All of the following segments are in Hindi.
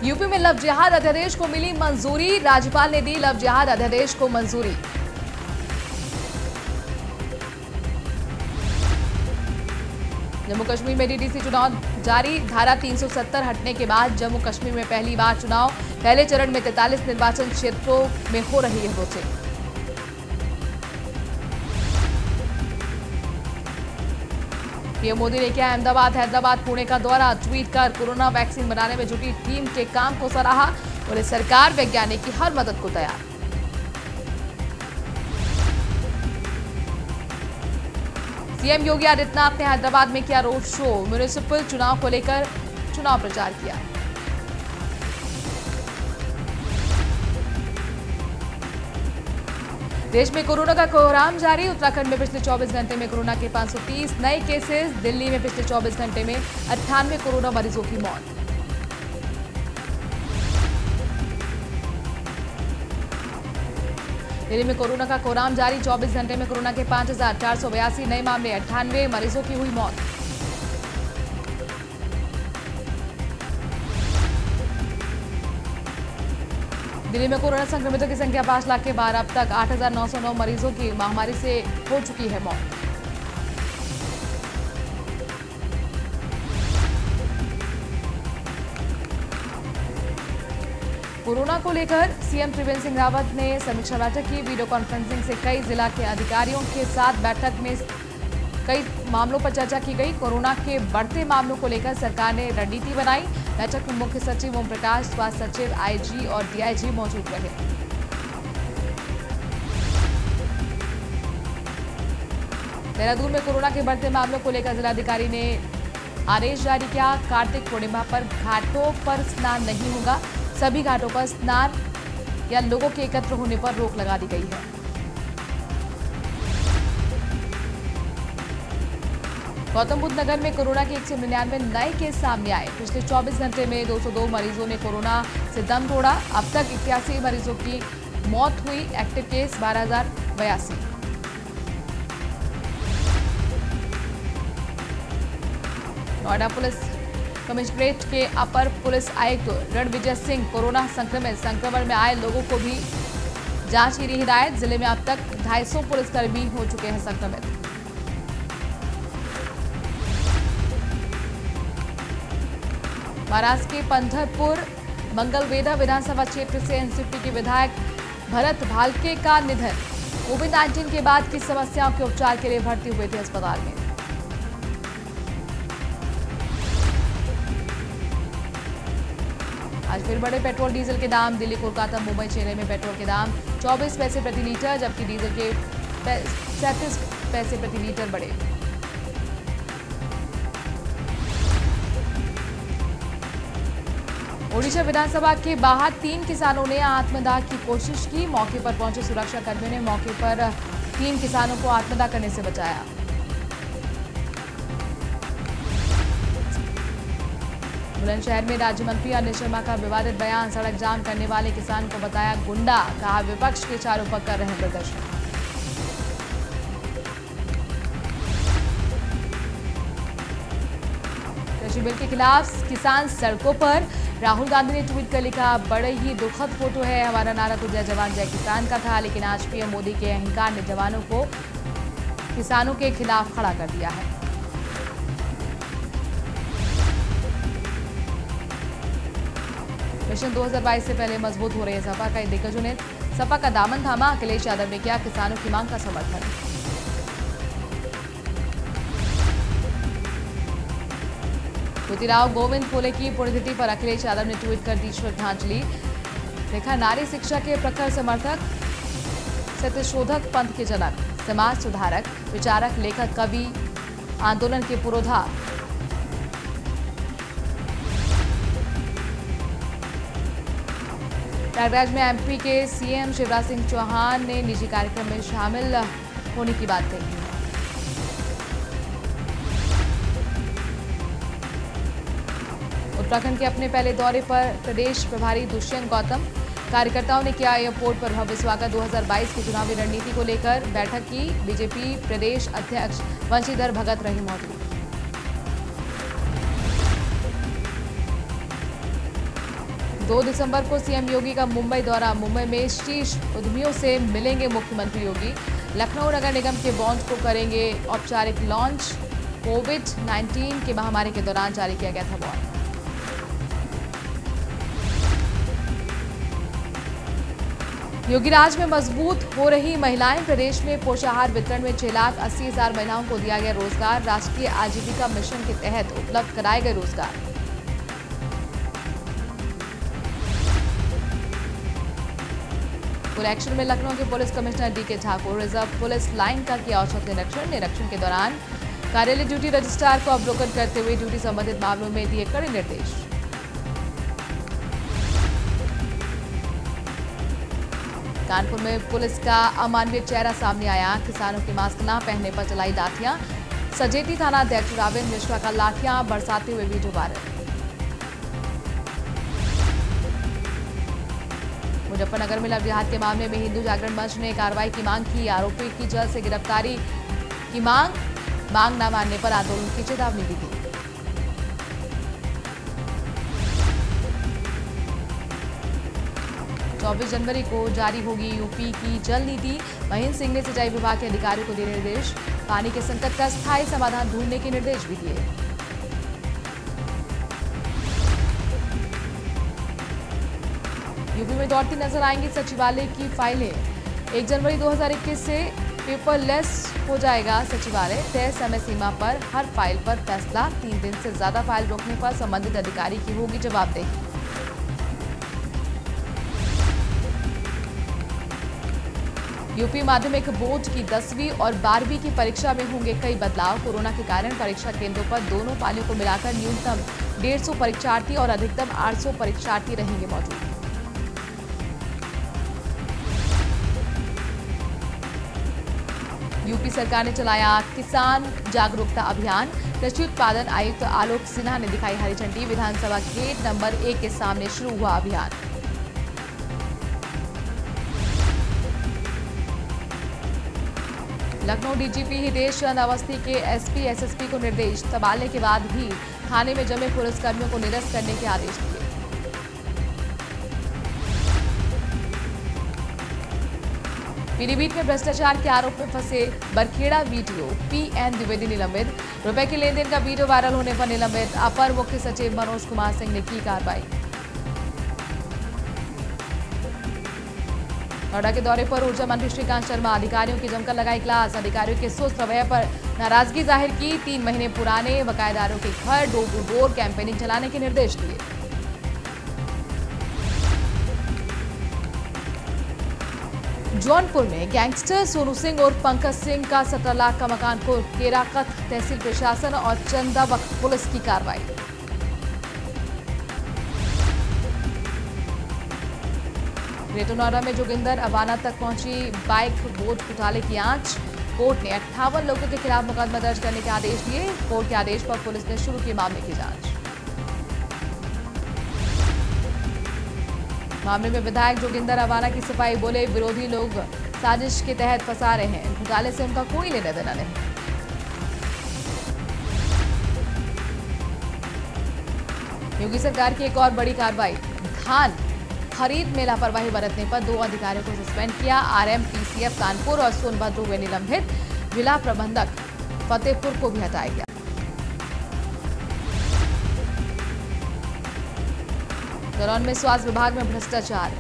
यूपी में लव जिहाद अध्यादेश को मिली मंजूरी, राज्यपाल ने दी लव जिहाद अध्यादेश को मंजूरी। जम्मू कश्मीर में डीडीसी चुनाव जारी, धारा 370 हटने के बाद जम्मू कश्मीर में पहली बार चुनाव। पहले चरण में 43 निर्वाचन क्षेत्रों में हो रही है वोटिंग। पीएम मोदी ने किया अहमदाबाद, हैदराबाद, पुणे का दौरा। ट्वीट कर कोरोना वैक्सीन बनाने में जुटी टीम के काम को सराहा। बोले सरकार वैज्ञानिक की हर मदद को तैयार। सीएम योगी आदित्यनाथ ने हैदराबाद में किया रोड शो। म्युनिसिपल चुनाव को लेकर चुनाव प्रचार किया। देश में कोरोना का कोहराम जारी। उत्तराखंड में पिछले 24 घंटे में कोरोना के 530 नए केसेस। दिल्ली में पिछले 24 घंटे में 98 कोरोना मरीजों की मौत। दिल्ली में कोरोना का कोहराम जारी। 24 घंटे में कोरोना के 5482 नए मामले, 98 मरीजों की हुई मौत। दिल्ली में कोरोना संक्रमितों की संख्या 5 लाख के पार। अब तक 8909 मरीजों की महामारी से हो चुकी है मौत। कोरोना को लेकर सीएम त्रिवेंद्र सिंह रावत ने समीक्षा बैठक की। वीडियो कॉन्फ्रेंसिंग से कई जिला के अधिकारियों के साथ बैठक में कई मामलों पर चर्चा की गई। कोरोना के बढ़ते मामलों को लेकर सरकार ने रणनीति बनाई। बैठक में मुख्य सचिव ओम प्रकाश, स्वास्थ्य सचिव, आईजी और डीआईजी मौजूद रहे। देहरादून में कोरोना के बढ़ते मामलों को लेकर जिलाधिकारी ने आदेश जारी किया। कार्तिक पूर्णिमा पर घाटों पर स्नान नहीं होगा। सभी घाटों पर स्नान या लोगों के एकत्र होने पर रोक लगा दी गई है। गौतम बुद्ध नगर में कोरोना के 199 नए केस सामने आए। पिछले 24 घंटे में 202 मरीजों ने कोरोना से दम तोड़ा। अब तक 81 मरीजों की मौत हुई। Active case 12,082। Noida police commissionerate के अपर पुलिस आयुक्त रणविजय सिंह कोरोना संक्रमण में आए लोगों को भी जांच की हिदायत। जिले में अब तक 250 पुलिसकर्मी हो चुके हैं संक्रमित। महाराष्ट्र के पंढरपुर मंगलवेढा विधानसभा क्षेत्र से एनसीपी के विधायक भरत भालके का निधन। कोविड-19 के बाद की समस्याओं के उपचार के लिए भर्ती हुए थे अस्पताल में। आज फिर बढ़े पेट्रोल डीजल के दाम। दिल्ली, कोलकाता, मुंबई, चेन्नई में पेट्रोल के दाम 24 पैसे प्रति लीटर, जबकि डीजल के 37 पैसे प्रति लीटर बढ़े। ओडिशा विधानसभा के बाहर 3 किसानों ने आत्मदाह की कोशिश की। मौके पर पहुंचे सुरक्षा कर्मियों ने मौके पर 3 किसानों को आत्मदाह करने से बचाया। बुलंदशहर में राज्य मंत्री अनिल शर्मा का विवादित बयान। सड़क जाम करने वाले किसान को बताया गुंडा, कहा विपक्ष के चारों पक्ष कर रहे हैं प्रदर्शन। कृषि बिल के खिलाफ किसान सड़कों पर। राहुल गांधी ने ट्वीट कर लिखा, बड़े ही दुखद फोटो है। हमारा नारा तो जय जवान जय किसान का था, लेकिन आज पीएम मोदी के अहंकार ने जवानों को किसानों के खिलाफ खड़ा कर दिया है। मिशन 2022 से पहले मजबूत हो रहे सपा का दिग्गजों ने सपा का दामन थामा। अखिलेश यादव ने किया किसानों की मांग का समर्थन। ज्योतिराव गोविंद फुले की पुण्यतिथि पर अखिलेश यादव ने ट्वीट कर दी श्रद्धांजलि। देखा नारी शिक्षा के प्रखर समर्थक, सत्यशोधक, पंथ के जनक, समाज सुधारक, विचारक, लेखक, कवि, आंदोलन के पुरोधा। प्रयागराज में एमपी के सीएम शिवराज सिंह चौहान ने निजी कार्यक्रम में शामिल होने की बात कही है। उत्तराखंड के अपने पहले दौरे पर प्रदेश प्रभारी दुष्यंत गौतम। कार्यकर्ताओं ने किया एयरपोर्ट पर भव्य स्वागत। 2022 की चुनावी रणनीति को लेकर बैठक की। बीजेपी प्रदेश अध्यक्ष वंशीधर भगत रहे मौजूद। 2 दिसंबर को सीएम योगी का मुंबई दौरा। मुंबई में शीर्ष उद्यमियों से मिलेंगे मुख्यमंत्री योगी। लखनऊ नगर निगम के बॉन्ड को करेंगे औपचारिक लॉन्च। कोविड-19 की महामारी के दौरान जारी किया गया था बॉन्ड। योगी राज में मजबूत हो रही महिलाएं। प्रदेश में पोषाहार वितरण में 6,80,000 महिलाओं को दिया गया रोजगार। राष्ट्रीय आजीविका मिशन के तहत उपलब्ध कराए गए रोजगार। पुल एक्शन में लखनऊ के police commissioner DK Thakur. Reserve police line का किया औचक निरीक्षण के दौरान कार्यालय ड्यूटी रजिस्ट्रार को अवलोकन करते हुए ड्यूटी संबंधित मामलों में दिए कड़े निर्देश। कानपुर में पुलिस का अमानवीय चेहरा सामने आया। किसानों के मास्क न पहनने पर चलाई लाठियां। सजेती थाना अध्यक्ष रावेंद्र मिश्रा का लाठियां बरसाते हुए वीडियो वायरल। मुजफ्फरनगर में लव जिहाद के मामले में हिंदू जागरण मंच ने कार्रवाई की मांग की। आरोपी की जल्द से गिरफ्तारी की मांग न मानने पर आंदोलन की चेतावनी दी थी। चौबीस जनवरी को जारी होगी यूपी की जल नीति। महेंद्र सिंह ने सिंचाई विभाग के अधिकारियों को दिए निर्देश। पानी के संकट का स्थायी समाधान ढूंढने के निर्देश भी दिए। यूपी में दौड़ती नजर आएंगी सचिवालय की फाइलें। 1 जनवरी 2021 से पेपरलेस हो जाएगा सचिवालय। तय समय सीमा पर हर फाइल पर फैसला। 3 दिन से ज्यादा फाइल रोकने पर संबंधित अधिकारी की होगी जवाबदेही। यूपी माध्यमिक बोर्ड की 10वीं और 12वीं की परीक्षा में होंगे कई बदलाव। कोरोना के कारण परीक्षा केंद्रों पर दोनों पालियों को मिलाकर न्यूनतम 150 परीक्षार्थी और अधिकतम 800 परीक्षार्थी रहेंगे मौजूद। यूपी सरकार ने चलाया किसान जागरूकता अभियान। कृषि उत्पादन आयुक्त आलोक सिन्हा ने दिखाई हरी झंडी। विधानसभा गेट नंबर 1 के सामने शुरू हुआ अभियान। लखनऊ डीजीपी हितेश चंद्र अवस्थी के एसपी एसएसपी को निर्देश। तबादले के बाद भी थाने में जमे पुलिसकर्मियों को निरस्त करने के आदेश दिए। पीलीभीत में भ्रष्टाचार के आरोप में फंसे बरखेड़ा वीडियो पीएन द्विवेदी निलंबित। रुपए के लेन देन का वीडियो वायरल होने पर निलंबित अपर मुख्य सचिव मनोज कुमार सिंह ने की कार्रवाई। नोएडा के दौरे पर ऊर्जा मंत्री श्रीकांत शर्मा। अधिकारियों की जमकर लगाई क्लास। अधिकारियों के सुस्त रवैये पर नाराजगी जाहिर की। 3 महीने पुराने बकायेदारों के घर डोर टू डोर कैंपेनिंग चलाने के निर्देश दिए। जौनपुर में गैंगस्टर सोनू सिंह और पंकज सिंह का 17 लाख का मकान को केराकत। तहसील प्रशासन और चंदा वक्त पुलिस की कार्रवाई। ग्रेटर नोएडा में जोगिंदर अवाना तक पहुंची बाइक बोट घोटाले की आंच। कोर्ट ने 58 लोगों के खिलाफ मुकदमा दर्ज करने के आदेश दिए। कोर्ट के आदेश पर पुलिस ने शुरू की मामले की जांच। मामले में विधायक जोगिंदर अवाना की सफाई। बोले विरोधी लोग साजिश के तहत फंसा रहे हैं। घोटाले से उनका कोई लेना देना नहीं। योगी सरकार की एक और बड़ी कार्रवाई। धान खरीद में लापरवाही बरतने पर 2 अधिकारियों को सस्पेंड किया। आरएमपीसीएफ कानपुर और सोनभद्र हुए निलंबित। जिला प्रबंधक फतेहपुर को भी हटाया गया। दौरान में स्वास्थ्य विभाग में भ्रष्टाचार।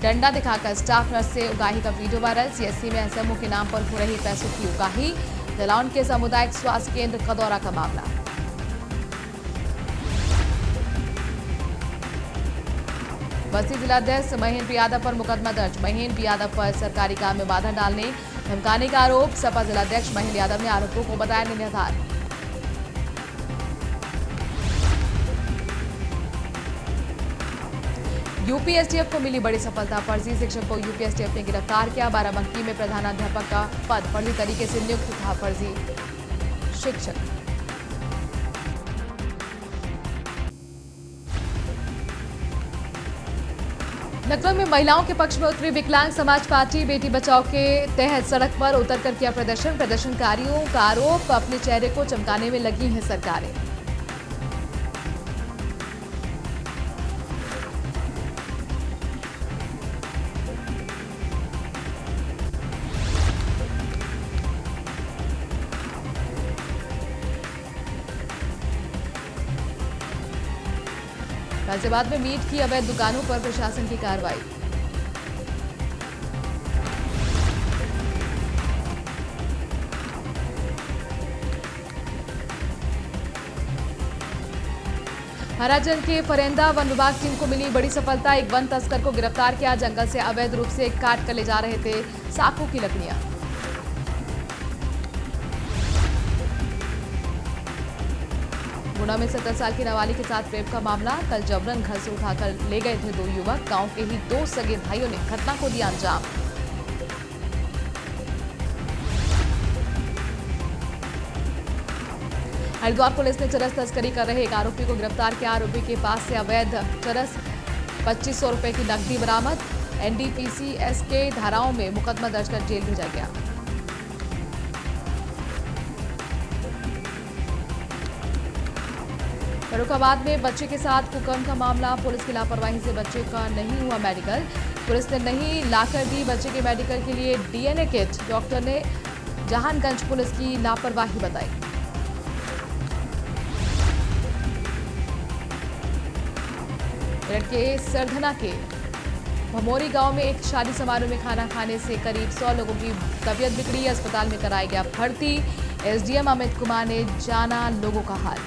डंडा दिखाकर स्टाफ नर्स से उगाही का वीडियो वायरल। सीएससी में एसएमओ के नाम पर हो रही पैसों की उगाही। जालौन के सामुदायिक स्वास्थ्य केंद्र खदौरा का मामला। बस्ती जिलाध्यक्ष महेंद्र यादव पर मुकदमा दर्ज। महेंद्र यादव पर सरकारी काम में बाधा डालने धमकाने का आरोप। सपा जिलाध्यक्ष महेंद्र यादव ने आरोपों को बताया निराधार। यूपी एसटीएफ को मिली बड़ी सफलता। फर्जी शिक्षक को यूपी एसटीएफ ने गिरफ्तार किया। बाराबंकी में प्रधानाध्यापक का पद फर्जी तरीके से नियुक्त था फर्जी शिक्षक। लखनऊ में महिलाओं के पक्ष में उतरी विकलांग समाज पार्टी। बेटी बचाओ के तहत सड़क पर उतरकर किया प्रदर्शन। प्रदर्शनकारियों का आरोप अपने चेहरे को चमकाने में लगी हैं सरकारें। गाजियाबाद में मीट की अवैध दुकानों पर प्रशासन की कार्रवाई। हराजन के फरेंदा वन विभाग टीम को मिली बड़ी सफलता। एक वन तस्कर को गिरफ्तार किया। जंगल से अवैध रूप से काट कर ले जा रहे थे साखू की लकड़ियां। गुना में 17 साल की नाबालिग के साथ रेप का मामला। कल जबरन घर से उठाकर ले गए थे 2 युवक। गांव के ही 2 सगे भाइयों ने घटना को दिया अंजाम। हरिद्वार पुलिस ने चरस तस्करी कर रहे एक आरोपी को गिरफ्तार किया। आरोपी के पास से अवैध चरस 2500 रुपए की नकदी बरामद। एनडीपीसी के धाराओं में मुकदमा दर्ज कर जेल भेजा गया। फर्रुखाबाद में बच्चे के साथ कुकर्म का मामला। पुलिस की लापरवाही से बच्चे का नहीं हुआ मेडिकल। पुलिस ने नहीं लाकर दी बच्चे के मेडिकल के लिए डीएनए किट। डॉक्टर ने जहानगंज पुलिस की लापरवाही बताई। मेरठ के सरधना के भमोरी गांव में एक शादी समारोह में खाना खाने से करीब 100 लोगों की तबीयत बिगड़ी। अस्पताल में कराया गया भर्ती। एसडीएम अमित कुमार ने जाना लोगों का हाल।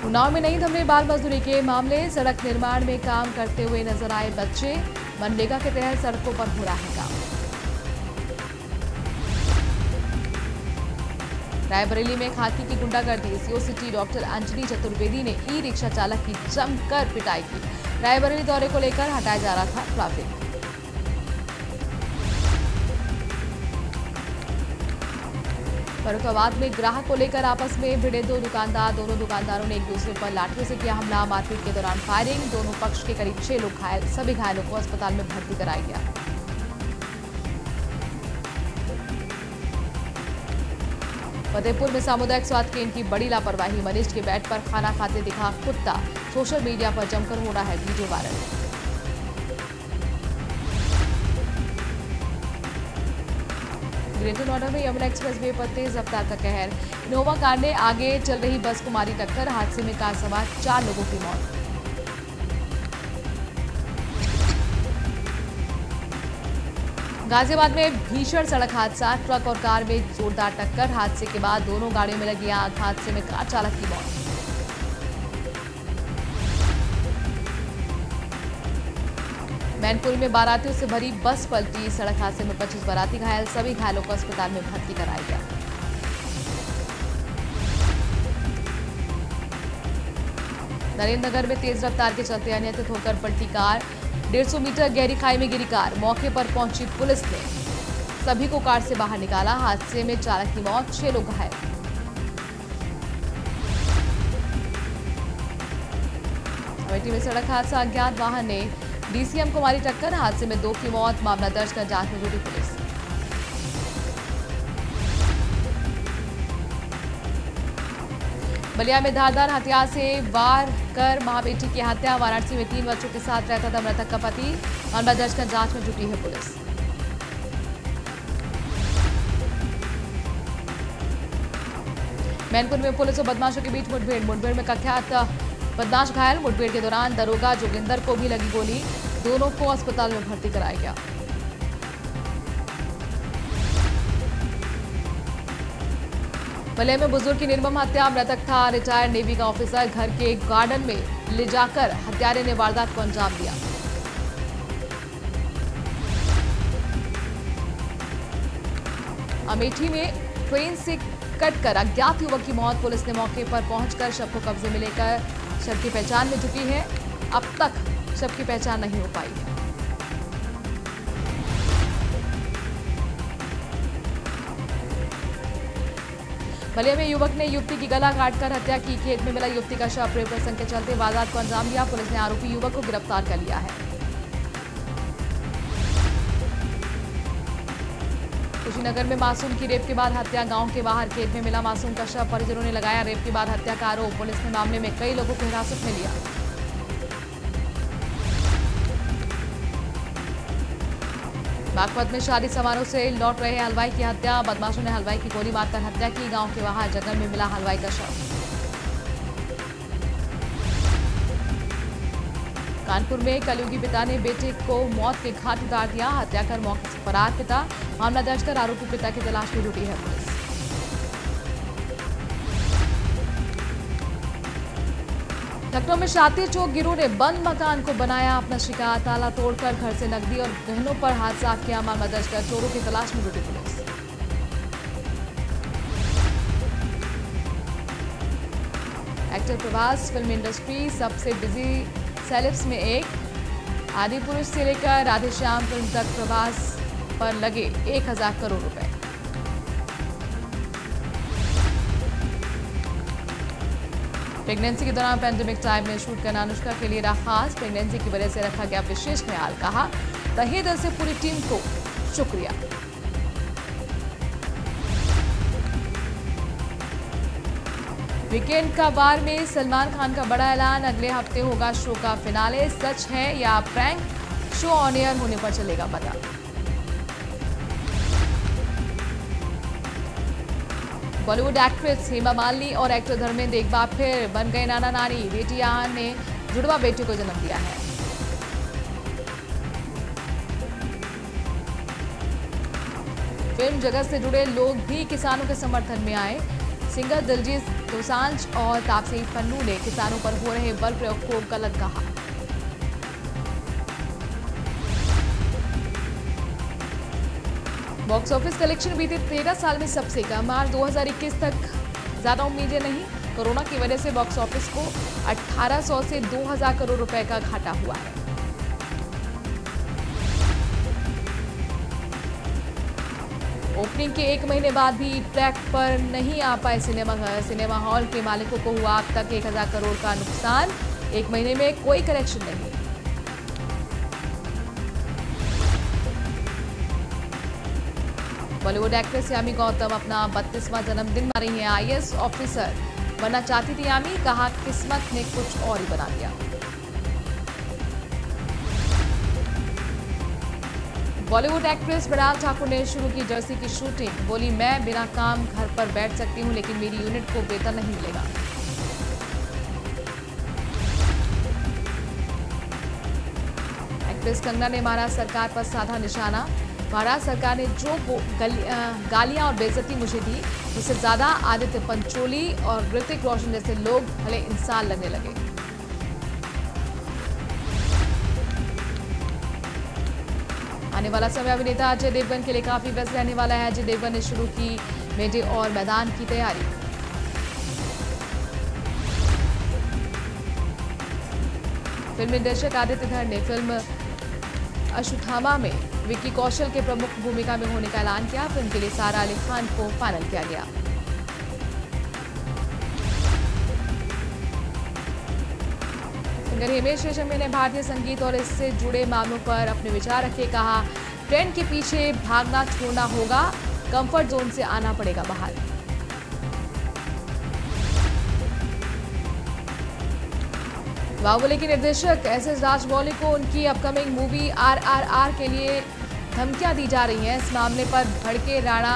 उन्नाव में नहीं थमे बाल मजदूरी के मामले। सड़क निर्माण में काम करते हुए नजर आए बच्चे। मनरेगा के तहत सड़कों पर हो रहा है काम। रायबरेली में खाकी की गुंडागर्दी। CO city doctor Anjali Chaturvedi ने ई रिक्शा चालक की जमकर पिटाई की। रायबरेली दौरे को लेकर हटाया जा रहा था ट्रैफिक। फर्रुखाबाद में ग्राहक को लेकर आपस में भिड़े 2 दुकानदार। दोनों दुकानदारों ने एक दूसरे पर लाठियों से किया हमला। मारपीट के दौरान फायरिंग। दोनों पक्ष के करीब 6 लोग घायल। सभी घायलों को अस्पताल में भर्ती कराया गया। फतेहपुर में सामुदायिक स्वास्थ्य केंद्र की बड़ी लापरवाही। मरीज के बेड पर खाना खाते दिखा कुत्ता। सोशल मीडिया पर जमकर हो रहा है वीडियो वायरल। ग्रेटर नोएडा में यमुना एक्सप्रेस वे पर तेज रफ्तार का कहर। इनोवा कार ने आगे चल रही बस को मारी टक्कर। हादसे में कार सवार 4 लोगों की मौत। गाजियाबाद में भीषण सड़क हादसा। ट्रक और कार में जोरदार टक्कर। हादसे के बाद दोनों गाड़ियों में लगी आग। हादसे में कार चालक की मौत। मैनपुरी में बारातियों से भरी बस पलटी। सड़क हादसे में 25 बाराती घायल। सभी घायलों को अस्पताल में भर्ती कराया गया। नरेंद्रनगर में तेज रफ्तार के चलते अनियंत्रित होकर पलटी कार। 150 मीटर गहरी खाई में गिरी कार। मौके पर पहुंची पुलिस ने सभी को कार से बाहर निकाला। हादसे में चालक की मौत। 6 लोग घायल। अमेठी में सड़क हादसा। अज्ञात वाहन ने डीसीएम को मारी टक्कर। हादसे में 2 की मौत। मामला दर्ज कर जांच में जुटी पुलिस। बलिया में धारदार हथियार से वार कर मां बेटी की हत्या। वाराणसी में 3 बच्चों के साथ रहता था मृतक का पति। मामला दर्ज कर जांच में जुटी है पुलिस। मैनपुर में पुलिस और बदमाशों के बीच मुठभेड़ में कुख्यात बदमाश घायल। मुठभेड़ के दौरान दरोगा जोगिंदर को भी लगी गोली। दोनों को अस्पताल में भर्ती कराया गया। बलिया में बुजुर्ग की निर्मम हत्या। मृतक था रिटायर्ड नेवी का ऑफिसर। घर के गार्डन में ले जाकर हत्यारे ने वारदात को अंजाम दिया। अमेठी में ट्रेन से कटकर अज्ञात युवक की मौत। पुलिस ने मौके पर पहुंचकर शव को कब्जे में लेकर शव की पहचान में जुटी है। अब तक शव की पहचान नहीं हो पाई है। बलिया में युवक ने युवती की गला काटकर हत्या की। खेत में मिला युवती का शव। प्रेम प्रसंग के चलते वारदात को अंजाम दिया। पुलिस ने आरोपी युवक को गिरफ्तार कर लिया है। कुशीनगर में मासूम की रेप के बाद हत्या। गांव के बाहर खेत में मिला मासूम का शव। परिजनों ने लगाया रेप के बाद हत्या का आरोप। पुलिस ने मामले में कई लोगों को हिरासत में लिया। बागपत में शादी समारोह से लौट रहे हलवाई की हत्या। बदमाशों ने हलवाई की गोली मारकर हत्या की। गांव के बाहर जंगल में मिला हलवाई का शव। कानपुर में कलयुगी पिता ने बेटे को मौत के घाट उतार दिया। हत्या कर मौके से फरार पिता। मामला दर्ज कर आरोपी पिता की तलाश में जुटी है पुलिस। लखनऊ में शातिर चौक गिरोह ने बंद मकान को बनाया अपना शिकार। ताला तोड़कर घर से नकदी और गहनों पर हाथ साफ किया। मामला दर्ज कर चोरों की तलाश में जुटी police. Actor Prabhas film industry सबसे बिजी सेलेब्स में एक। आदि पुरुष से लेकर राधेश्याम फिल्म तक प्रभास पर लगे 1000 करोड़ रुपए। प्रेगनेंसी के दौरान पैंडेमिक टाइम में शूट करना अनुष्का के लिए रहा खास। प्रेगनेंसी की वजह से रखा गया विशेष ख्याल। कहा तहे दिल से पूरी टीम को शुक्रिया। वीकेंड का वार में सलमान खान का बड़ा ऐलान। अगले हफ्ते होगा शो का फिनाले। सच है या प्रैंक, शो ऑन एयर होने पर चलेगा पता। बॉलीवुड एक्ट्रेस हेमा मालिनी और एक्टर धर्मेंद्र एक बार फिर बन गए नाना नानी। बेटी आहान ने जुड़वा बेटे को जन्म दिया है। फिल्म जगत से जुड़े लोग भी किसानों के समर्थन में आए। सिंगर दिलजीत दोसांझ और तापसी पन्नू ने किसानों पर हो रहे बल प्रयोग को गलत कहा। बॉक्स ऑफिस कलेक्शन बीते 13 साल में सबसे कम। मार्च 2021 तक ज्यादा उम्मीदें नहीं। कोरोना की वजह से बॉक्स ऑफिस को 1800 से 2000 करोड़ रुपए का घाटा हुआ है। ओपनिंग के 1 महीने बाद भी ट्रैक पर नहीं आ पाए सिनेमा हॉल के मालिकों को हुआ अब तक 1000 करोड़ का नुकसान। 1 महीने में कोई कलेक्शन नहीं। बॉलीवुड एक्ट्रेस यामी गौतम अपना 32वां जन्मदिन मना रही हैं। आईएएस ऑफिसर बनना चाहती थी यामी। कहा किस्मत ने कुछ और ही बना दिया। बॉलीवुड एक्ट्रेस मृणाल ठाकुर ने शुरू की जर्सी की शूटिंग। बोली मैं बिना काम घर पर बैठ सकती हूं लेकिन मेरी यूनिट को वेतन नहीं मिलेगा। एक्ट्रेस कंगना ने महाराष्ट्र सरकार पर साधा निशाना। महाराष्ट्र सरकार ने जो गालियां और बेइज्जती मुझे दी उससे ज्यादा आदित्य पंचोली और ऋतिक रोशन जैसे लोग भले इंसान लगने लगे। आने वाला समय अभिनेता अजय देवगन के लिए काफी व्यस्त रहने वाला है। अजय देवगन ने शुरू की मेडे और मैदान की तैयारी। फिल्म निर्देशक आदित्य धर ने फिल्म अश्वत्थामा में विक्की कौशल के प्रमुख भूमिका में होने का ऐलान किया। फिल्म के लिए सारा अली खान को फाइनल किया गया। सिंगर हिमेश रेशमिया ने भारतीय संगीत और इससे जुड़े मामलों पर अपने विचार रखे। कहा ट्रेंड के पीछे भागना छोड़ना होगा, कंफर्ट जोन से आना पड़ेगा बाहर। बाहुबली के निर्देशक एस.एस. राजमौली को उनकी अपकमिंग मूवी RRR के लिए धमकियां दी जा रही हैं। इस मामले पर भड़के राणा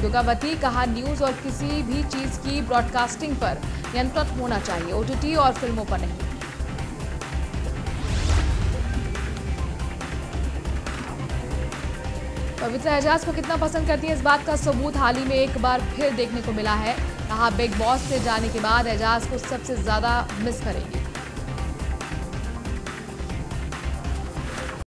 दुगावती। कहा न्यूज और किसी भी चीज की ब्रॉडकास्टिंग पर नियंत्रण होना चाहिए, OTT और फिल्मों पर नहीं। पवित्रा एजाज को कितना पसंद करती है इस बात का सबूत हाल ही में एक बार फिर देखने को मिला है। कहा बिग बॉस से जाने के बाद एजाज को सबसे ज्यादा मिस करेंगी।